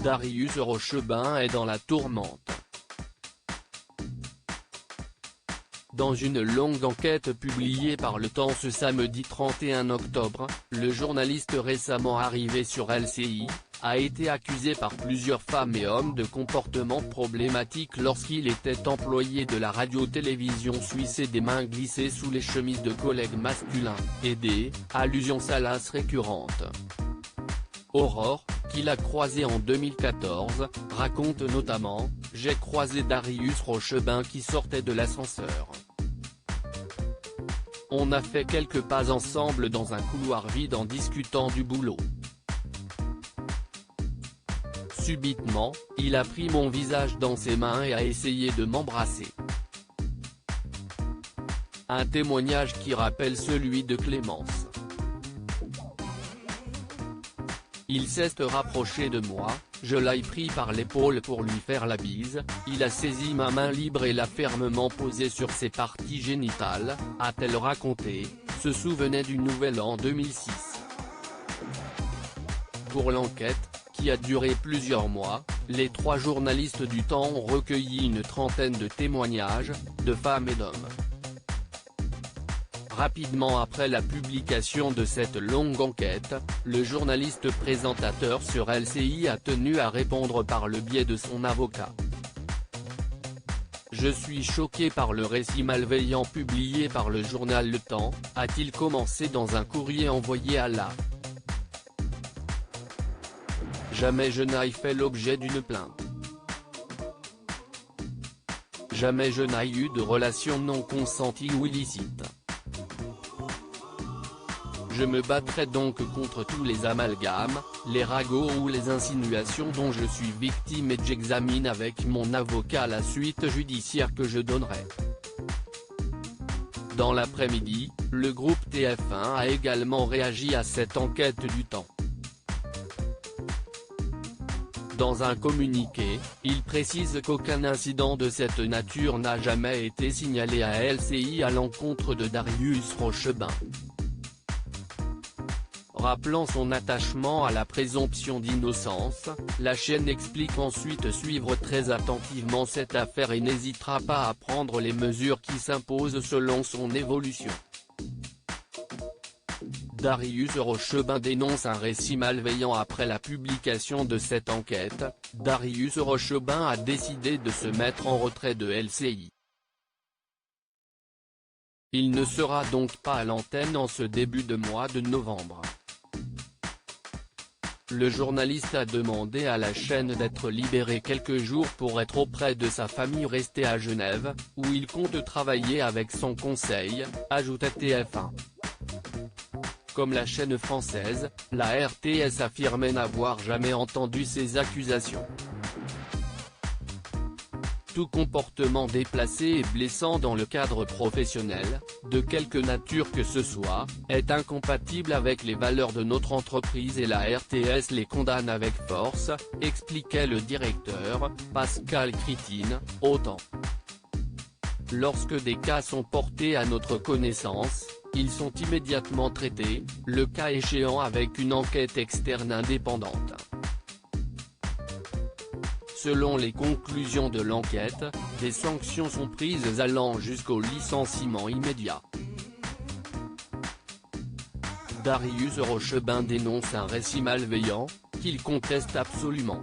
Darius Rochebin est dans la tourmente. Dans une longue enquête publiée par Le Temps ce samedi 31 octobre, le journaliste récemment arrivé sur LCI, a été accusé par plusieurs femmes et hommes de comportements problématiques lorsqu'il était employé de la radio-télévision suisse et des mains glissées sous les chemises de collègues masculins, et des allusions salaces récurrentes. Aurore, qu'il a croisé en 2014, raconte notamment « J'ai croisé Darius Rochebin qui sortait de l'ascenseur. On a fait quelques pas ensemble dans un couloir vide en discutant du boulot. Subitement, il a pris mon visage dans ses mains et a essayé de m'embrasser. » Un témoignage qui rappelle celui de Clémence. Il s'est rapproché de moi, je l'ai pris par l'épaule pour lui faire la bise, il a saisi ma main libre et l'a fermement posée sur ses parties génitales, a-t-elle raconté, se souvenait du Nouvel An 2006. Pour l'enquête, qui a duré plusieurs mois, les 3 journalistes du Temps ont recueilli une trentaine de témoignages, de femmes et d'hommes. Rapidement après la publication de cette longue enquête, le journaliste présentateur sur LCI a tenu à répondre par le biais de son avocat. « Je suis choqué par le récit malveillant publié par le journal Le Temps », a-t-il commencé dans un courrier envoyé à la. Jamais je n'ai fait l'objet d'une plainte. Jamais je n'ai eu de relation non consentie ou illicite. Je me battrai donc contre tous les amalgames, les ragots ou les insinuations dont je suis victime et j'examine avec mon avocat la suite judiciaire que je donnerai. Dans l'après-midi, le groupe TF1 a également réagi à cette enquête du Temps. Dans un communiqué, il précise qu'aucun incident de cette nature n'a jamais été signalé à LCI à l'encontre de Darius Rochebin. Rappelant son attachement à la présomption d'innocence, la chaîne explique ensuite suivre très attentivement cette affaire et n'hésitera pas à prendre les mesures qui s'imposent selon son évolution. Darius Rochebin dénonce un récit malveillant après la publication de cette enquête. Darius Rochebin a décidé de se mettre en retrait de LCI. Il ne sera donc pas à l'antenne en ce début de mois de novembre. Le journaliste a demandé à la chaîne d'être libéré quelques jours pour être auprès de sa famille restée à Genève, où il compte travailler avec son conseil, ajouta TF1. Comme la chaîne française, la RTS affirmait n'avoir jamais entendu ces accusations. Tout comportement déplacé et blessant dans le cadre professionnel, de quelque nature que ce soit, est incompatible avec les valeurs de notre entreprise et la RTS les condamne avec force, expliquait le directeur, Pascal Critine, au Temps. Lorsque des cas sont portés à notre connaissance, ils sont immédiatement traités, le cas échéant avec une enquête externe indépendante. Selon les conclusions de l'enquête, des sanctions sont prises allant jusqu'au licenciement immédiat. Darius Rochebin dénonce un récit malveillant, qu'il conteste absolument.